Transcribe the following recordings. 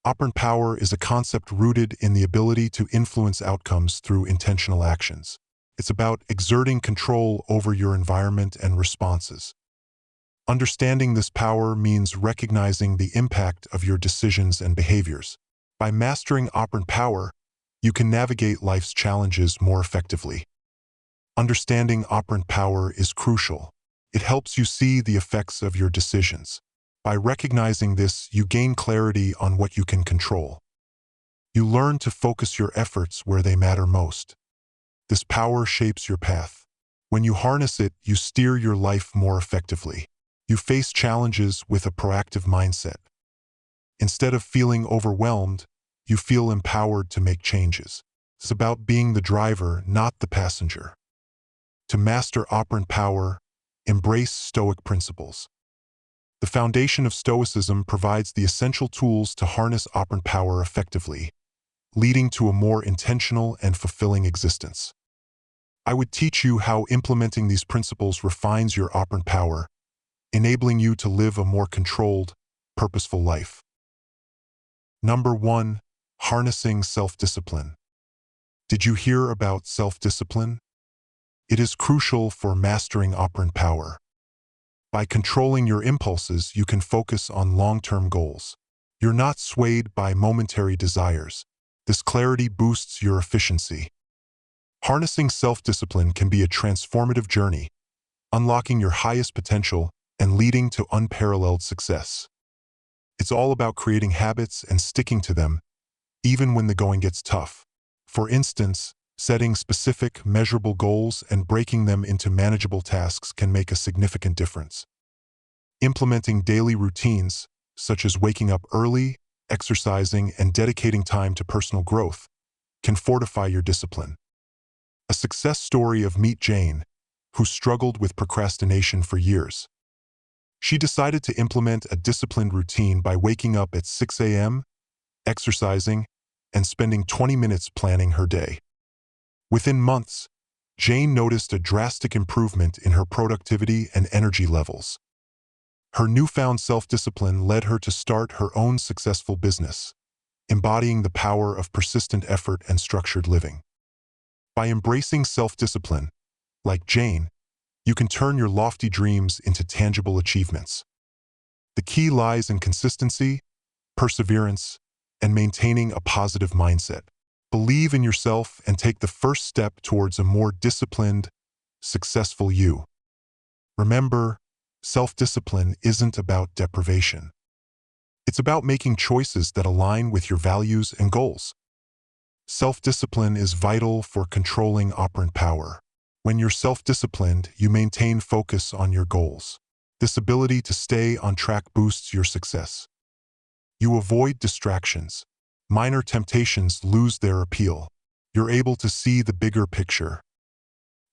Operant power is a concept rooted in the ability to influence outcomes through intentional actions. It's about exerting control over your environment and responses. Understanding this power means recognizing the impact of your decisions and behaviors. By mastering operant power, you can navigate life's challenges more effectively. Understanding operant power is crucial. It helps you see the effects of your decisions. By recognizing this, you gain clarity on what you can control. You learn to focus your efforts where they matter most. This power shapes your path. When you harness it, you steer your life more effectively. You face challenges with a proactive mindset. Instead of feeling overwhelmed, you feel empowered to make changes. It's about being the driver, not the passenger. To master operant power, embrace Stoic principles. The foundation of Stoicism provides the essential tools to harness operant power effectively, leading to a more intentional and fulfilling existence. I would teach you how implementing these principles refines your operant power, enabling you to live a more controlled, purposeful life. Number 1. Harnessing self-discipline. Did you hear about self-discipline? It is crucial for mastering operant power. By controlling your impulses, you can focus on long-term goals. You're not swayed by momentary desires. This clarity boosts your efficiency. Harnessing self-discipline can be a transformative journey, unlocking your highest potential and leading to unparalleled success. It's all about creating habits and sticking to them, even when the going gets tough. For instance, setting specific, measurable goals and breaking them into manageable tasks can make a significant difference. Implementing daily routines, such as waking up early, exercising, and dedicating time to personal growth, can fortify your discipline. A success story of Meet Jane, who struggled with procrastination for years. She decided to implement a disciplined routine by waking up at 6 a.m., exercising, and spending 20 minutes planning her day. Within months, Jane noticed a drastic improvement in her productivity and energy levels. Her newfound self-discipline led her to start her own successful business, embodying the power of persistent effort and structured living. By embracing self-discipline, like Jane, you can turn your lofty dreams into tangible achievements. The key lies in consistency, perseverance, and maintaining a positive mindset. Believe in yourself and take the first step towards a more disciplined, successful you. Remember, self-discipline isn't about deprivation. It's about making choices that align with your values and goals. Self-discipline is vital for controlling operant power. When you're self-disciplined, you maintain focus on your goals. This ability to stay on track boosts your success. You avoid distractions. Minor temptations lose their appeal. You're able to see the bigger picture.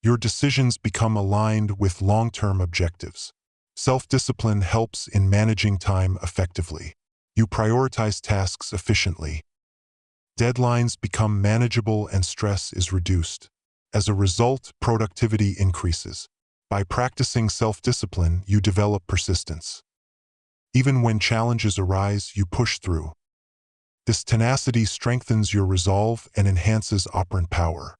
Your decisions become aligned with long-term objectives. Self-discipline helps in managing time effectively. You prioritize tasks efficiently. Deadlines become manageable and stress is reduced. As a result, productivity increases. By practicing self-discipline, you develop persistence. Even when challenges arise, you push through. This tenacity strengthens your resolve and enhances operant power.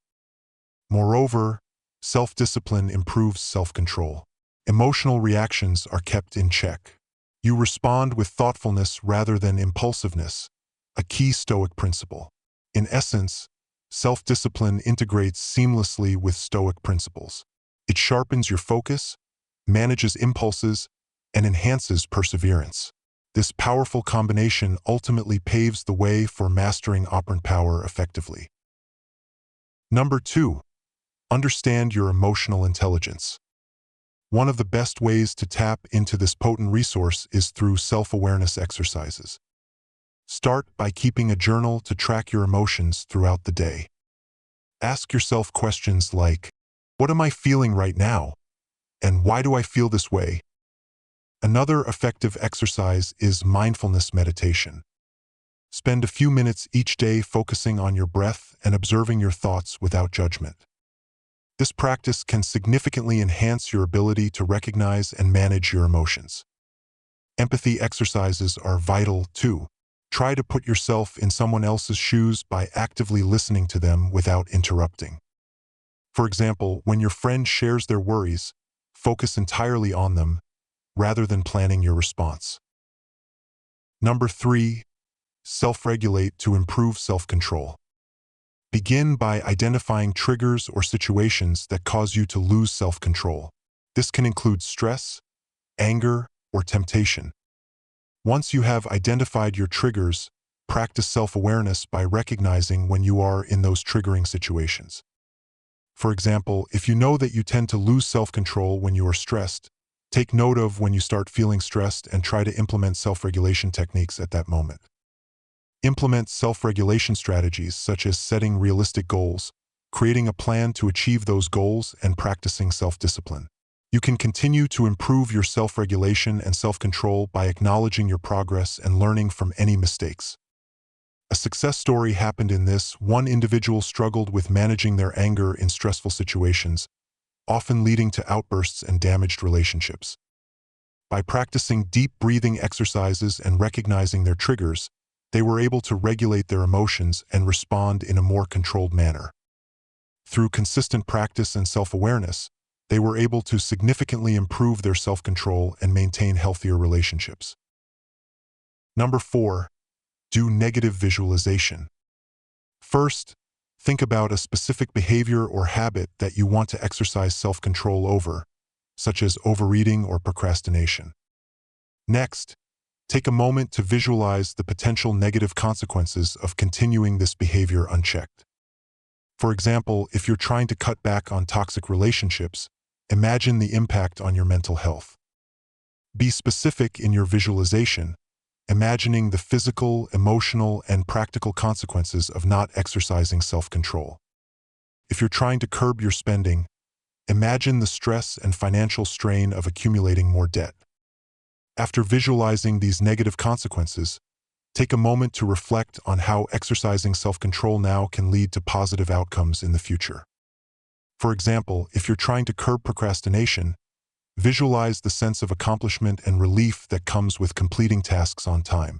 Moreover, self-discipline improves self-control. Emotional reactions are kept in check. You respond with thoughtfulness rather than impulsiveness, a key Stoic principle. In essence, self-discipline integrates seamlessly with Stoic principles. It sharpens your focus, manages impulses, and enhances perseverance. This powerful combination ultimately paves the way for mastering operant power effectively. Number 2. Understand your emotional intelligence. One of the best ways to tap into this potent resource is through self-awareness exercises. Start by keeping a journal to track your emotions throughout the day. Ask yourself questions like, what am I feeling right now? And why do I feel this way? Another effective exercise is mindfulness meditation. Spend a few minutes each day focusing on your breath and observing your thoughts without judgment. This practice can significantly enhance your ability to recognize and manage your emotions. Empathy exercises are vital, too. Try to put yourself in someone else's shoes by actively listening to them without interrupting. For example, when your friend shares their worries, focus entirely on them rather than planning your response. Number 3, self-regulate to improve self-control. Begin by identifying triggers or situations that cause you to lose self-control. This can include stress, anger, or temptation. Once you have identified your triggers, practice self-awareness by recognizing when you are in those triggering situations. For example, if you know that you tend to lose self-control when you are stressed, take note of when you start feeling stressed and try to implement self-regulation techniques at that moment. Implement self-regulation strategies such as setting realistic goals, creating a plan to achieve those goals, and practicing self-discipline. You can continue to improve your self-regulation and self-control by acknowledging your progress and learning from any mistakes. A success story happened in this. One individual struggled with managing their anger in stressful situations, often leading to outbursts and damaged relationships. By practicing deep breathing exercises and recognizing their triggers, they were able to regulate their emotions and respond in a more controlled manner. Through consistent practice and self-awareness, they were able to significantly improve their self-control and maintain healthier relationships. Number 4, do negative visualization. First, think about a specific behavior or habit that you want to exercise self-control over, such as overeating or procrastination. Next, take a moment to visualize the potential negative consequences of continuing this behavior unchecked. For example, if you're trying to cut back on toxic relationships, imagine the impact on your mental health. Be specific in your visualization, imagining the physical, emotional, and practical consequences of not exercising self-control. If you're trying to curb your spending, imagine the stress and financial strain of accumulating more debt. After visualizing these negative consequences, take a moment to reflect on how exercising self-control now can lead to positive outcomes in the future. For example, if you're trying to curb procrastination, visualize the sense of accomplishment and relief that comes with completing tasks on time.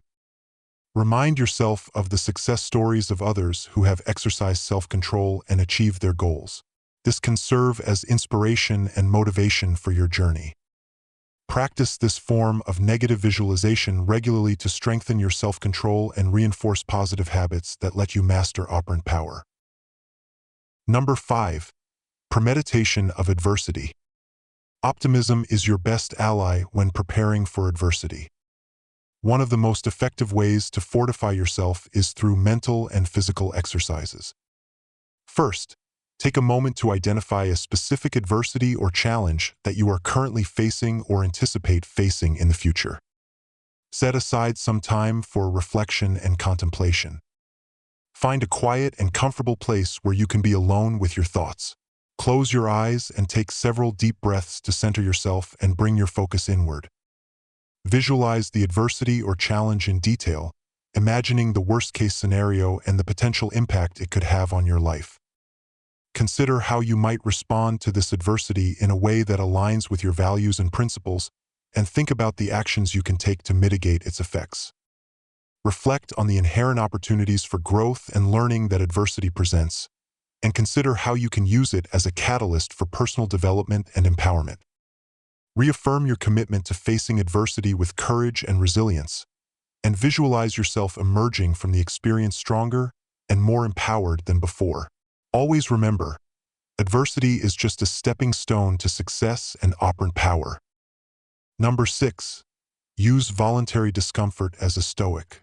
Remind yourself of the success stories of others who have exercised self-control and achieved their goals. This can serve as inspiration and motivation for your journey. Practice this form of negative visualization regularly to strengthen your self-control and reinforce positive habits that let you master operant power. Number 5, premeditation of adversity. Optimism is your best ally when preparing for adversity. One of the most effective ways to fortify yourself is through mental and physical exercises. First, take a moment to identify a specific adversity or challenge that you are currently facing or anticipate facing in the future. Set aside some time for reflection and contemplation. Find a quiet and comfortable place where you can be alone with your thoughts. Close your eyes and take several deep breaths to center yourself and bring your focus inward. Visualize the adversity or challenge in detail, imagining the worst-case scenario and the potential impact it could have on your life. Consider how you might respond to this adversity in a way that aligns with your values and principles, and think about the actions you can take to mitigate its effects. Reflect on the inherent opportunities for growth and learning that adversity presents, and consider how you can use it as a catalyst for personal development and empowerment. Reaffirm your commitment to facing adversity with courage and resilience, and visualize yourself emerging from the experience stronger and more empowered than before. Always remember, adversity is just a stepping stone to success and operant power. Number 6, use voluntary discomfort as a Stoic.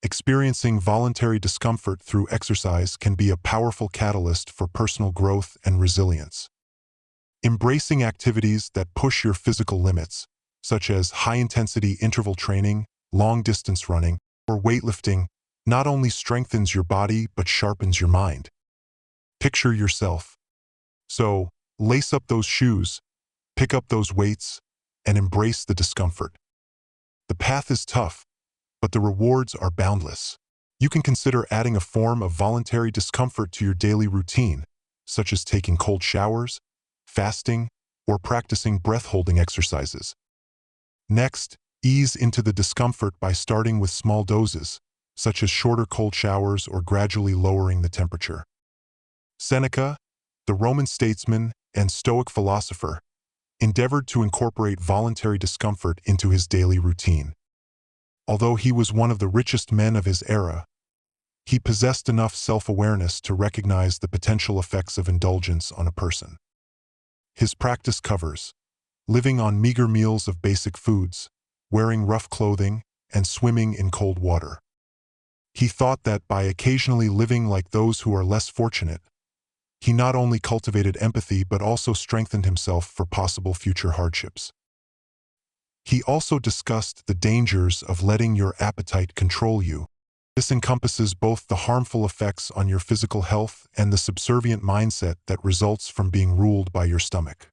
Experiencing voluntary discomfort through exercise can be a powerful catalyst for personal growth and resilience. Embracing activities that push your physical limits, such as high-intensity interval training, long-distance running, or weightlifting, not only strengthens your body but sharpens your mind. Picture yourself. So, lace up those shoes, pick up those weights, and embrace the discomfort. The path is tough, but the rewards are boundless. You can consider adding a form of voluntary discomfort to your daily routine, such as taking cold showers, fasting, or practicing breath-holding exercises. Next, Ease into the discomfort by starting with small doses, such as shorter cold showers or gradually lowering the temperature. Seneca, the Roman statesman and Stoic philosopher, endeavored to incorporate voluntary discomfort into his daily routine. Although he was one of the richest men of his era, he possessed enough self-awareness to recognize the potential effects of indulgence on a person. His practice covers living on meager meals of basic foods, wearing rough clothing, and swimming in cold water. He thought that by occasionally living like those who are less fortunate, he not only cultivated empathy but also strengthened himself for possible future hardships. He also discussed the dangers of letting your appetite control you. This encompasses both the harmful effects on your physical health and the subservient mindset that results from being ruled by your stomach.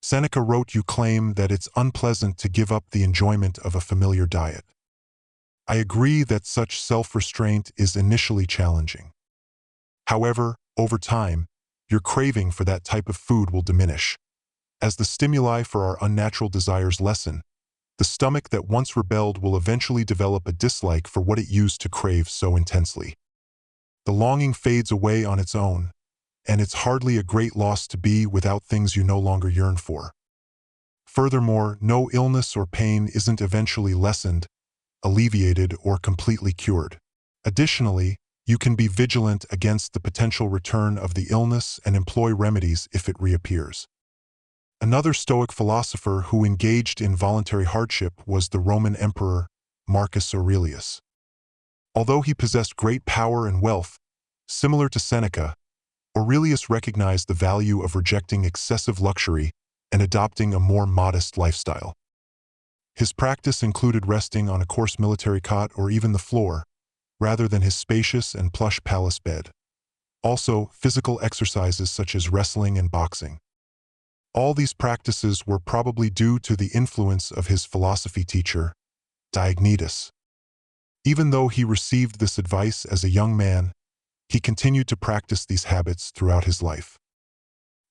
Seneca wrote, "You claim that it's unpleasant to give up the enjoyment of a familiar diet. I agree that such self-restraint is initially challenging. However, over time, your craving for that type of food will diminish. As the stimuli for our unnatural desires lessen, the stomach that once rebelled will eventually develop a dislike for what it used to crave so intensely. The longing fades away on its own, and it's hardly a great loss to be without things you no longer yearn for. Furthermore, no illness or pain isn't eventually lessened, alleviated, or completely cured. Additionally, you can be vigilant against the potential return of the illness and employ remedies if it reappears." Another Stoic philosopher who engaged in voluntary hardship was the Roman emperor Marcus Aurelius. Although he possessed great power and wealth, similar to Seneca, Aurelius recognized the value of rejecting excessive luxury and adopting a more modest lifestyle. His practice included resting on a coarse military cot or even the floor, rather than his spacious and plush palace bed. Also, physical exercises such as wrestling and boxing. All these practices were probably due to the influence of his philosophy teacher, Epictetus. Even though he received this advice as a young man, he continued to practice these habits throughout his life.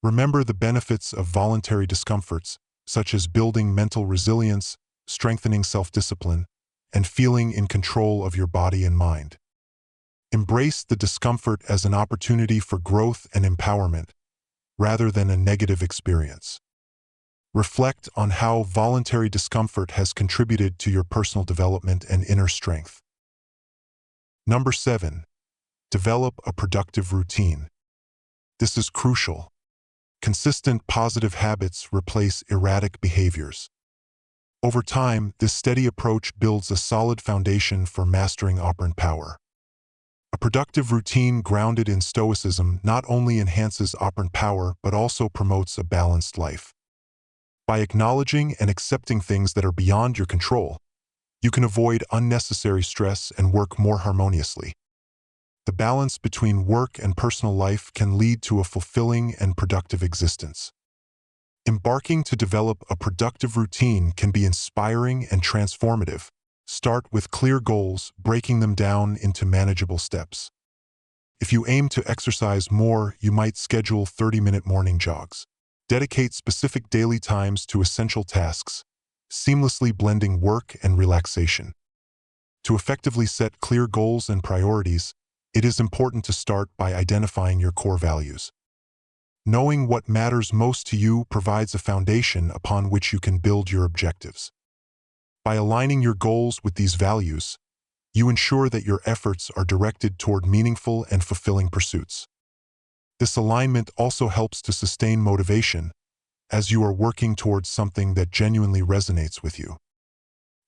Remember the benefits of voluntary discomforts, such as building mental resilience, strengthening self-discipline, and feeling in control of your body and mind. Embrace the discomfort as an opportunity for growth and empowerment, rather than a negative experience. Reflect on how voluntary discomfort has contributed to your personal development and inner strength. Number 7. Develop a productive routine. This is crucial. Consistent positive habits replace erratic behaviors. Over time, this steady approach builds a solid foundation for mastering operant power. A productive routine grounded in Stoicism not only enhances operant power but also promotes a balanced life. By acknowledging and accepting things that are beyond your control, you can avoid unnecessary stress and work more harmoniously. The balance between work and personal life can lead to a fulfilling and productive existence. Embarking to develop a productive routine can be inspiring and transformative. Start with clear goals, breaking them down into manageable steps. If you aim to exercise more, you might schedule 30-minute morning jogs. Dedicate specific daily times to essential tasks, seamlessly blending work and relaxation. To effectively set clear goals and priorities, it is important to start by identifying your core values. Knowing what matters most to you provides a foundation upon which you can build your objectives. By aligning your goals with these values, you ensure that your efforts are directed toward meaningful and fulfilling pursuits. This alignment also helps to sustain motivation, as you are working towards something that genuinely resonates with you.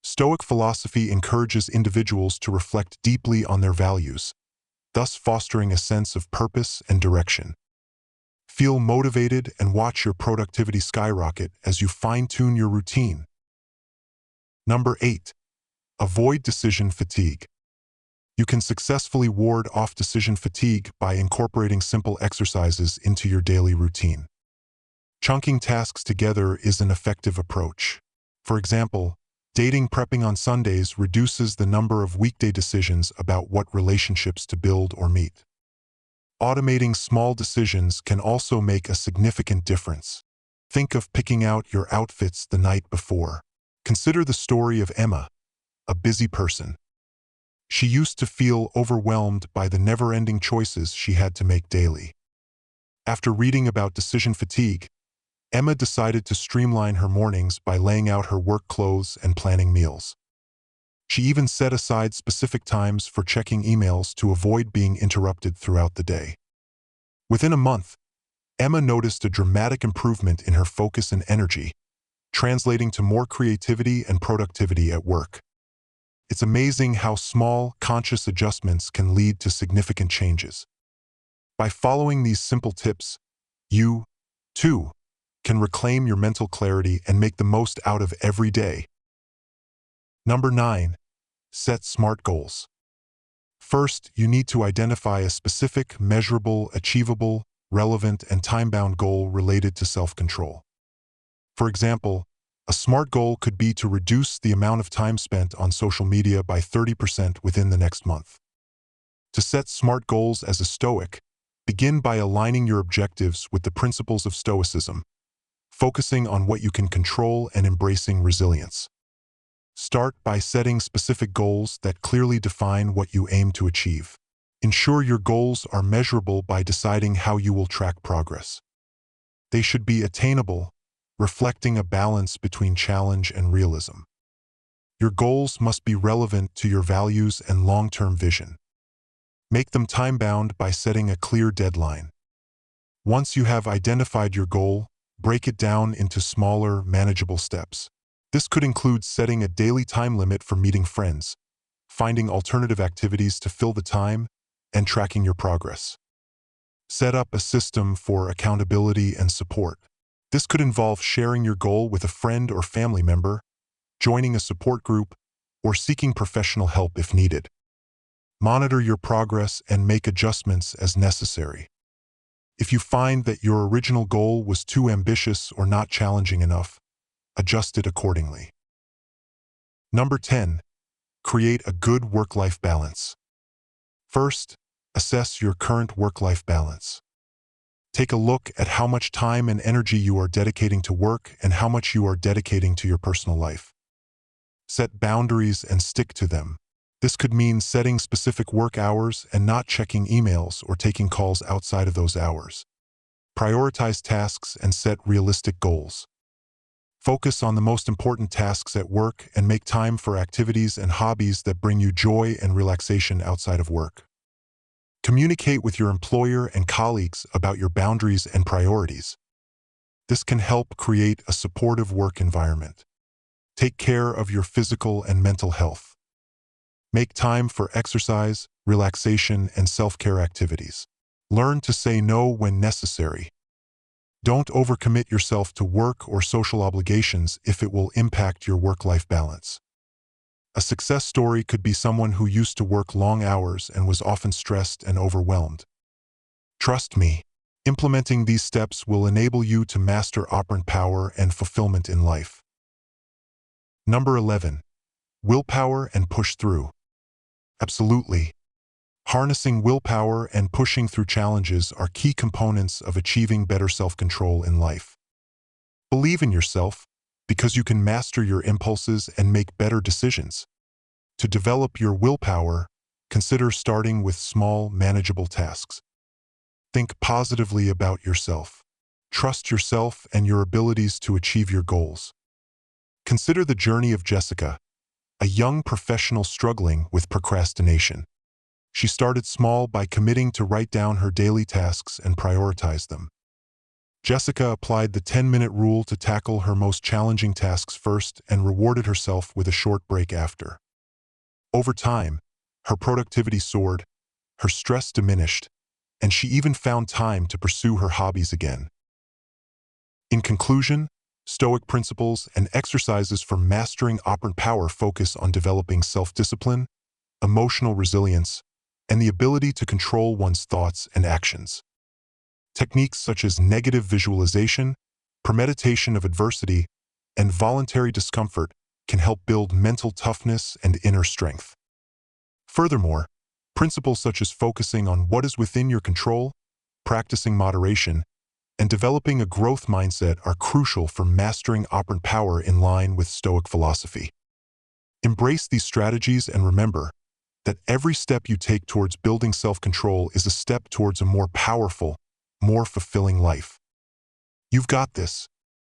Stoic philosophy encourages individuals to reflect deeply on their values, thus fostering a sense of purpose and direction. Feel motivated and watch your productivity skyrocket as you fine-tune your routine. Number 8. Avoid decision fatigue. You can successfully ward off decision fatigue by incorporating simple exercises into your daily routine. Chunking tasks together is an effective approach. For example, dating prepping on Sundays reduces the number of weekday decisions about what relationships to build or meet. Automating small decisions can also make a significant difference. Think of picking out your outfits the night before. Consider the story of Emma, a busy person. She used to feel overwhelmed by the never-ending choices she had to make daily. After reading about decision fatigue, Emma decided to streamline her mornings by laying out her work clothes and planning meals. She even set aside specific times for checking emails to avoid being interrupted throughout the day. Within a month, Emma noticed a dramatic improvement in her focus and energy, translating to more creativity and productivity at work. It's amazing how small, conscious adjustments can lead to significant changes. By following these simple tips, you, too, can reclaim your mental clarity and make the most out of every day. Number 9. Set SMART goals. First, you need to identify a specific, measurable, achievable, relevant, and time-bound goal related to self-control. For example, a SMART goal could be to reduce the amount of time spent on social media by 30% within the next month. To set SMART goals as a Stoic, begin by aligning your objectives with the principles of Stoicism, focusing on what you can control and embracing resilience. Start by setting specific goals that clearly define what you aim to achieve. Ensure your goals are measurable by deciding how you will track progress. They should be attainable, reflecting a balance between challenge and realism. Your goals must be relevant to your values and long-term vision. Make them time-bound by setting a clear deadline. Once you have identified your goal, break it down into smaller, manageable steps. This could include setting a daily time limit for meeting friends, finding alternative activities to fill the time, and tracking your progress. Set up a system for accountability and support. This could involve sharing your goal with a friend or family member, joining a support group, or seeking professional help if needed. Monitor your progress and make adjustments as necessary. If you find that your original goal was too ambitious or not challenging enough, adjust it accordingly. Number 10. Create a good work-life balance. First, assess your current work-life balance. Take a look at how much time and energy you are dedicating to work and how much you are dedicating to your personal life. Set boundaries and stick to them. This could mean setting specific work hours and not checking emails or taking calls outside of those hours. Prioritize tasks and set realistic goals. Focus on the most important tasks at work and make time for activities and hobbies that bring you joy and relaxation outside of work. Communicate with your employer and colleagues about your boundaries and priorities. This can help create a supportive work environment. Take care of your physical and mental health. Make time for exercise, relaxation, and self-care activities. Learn to say no when necessary. Don't overcommit yourself to work or social obligations if it will impact your work-life balance. A success story could be someone who used to work long hours and was often stressed and overwhelmed. Trust me, implementing these steps will enable you to master operant power and fulfillment in life. Number 11. Willpower and push through. Absolutely. Harnessing willpower and pushing through challenges are key components of achieving better self-control in life. Believe in yourself, because you can master your impulses and make better decisions. To develop your willpower, consider starting with small, manageable tasks. Think positively about yourself. Trust yourself and your abilities to achieve your goals. Consider the journey of Jessica, a young professional struggling with procrastination. She started small by committing to write down her daily tasks and prioritize them. Jessica applied the 10-minute rule to tackle her most challenging tasks first and rewarded herself with a short break after. Over time, her productivity soared, her stress diminished, and she even found time to pursue her hobbies again. In conclusion, Stoic principles and exercises for mastering operant power focus on developing self-discipline, emotional resilience, and the ability to control one's thoughts and actions. Techniques such as negative visualization, premeditation of adversity, and voluntary discomfort can help build mental toughness and inner strength. Furthermore, principles such as focusing on what is within your control, practicing moderation, and developing a growth mindset are crucial for mastering operant power in line with Stoic philosophy. Embrace these strategies and remember that every step you take towards building self-control is a step towards a more powerful, more fulfilling life. You've got this.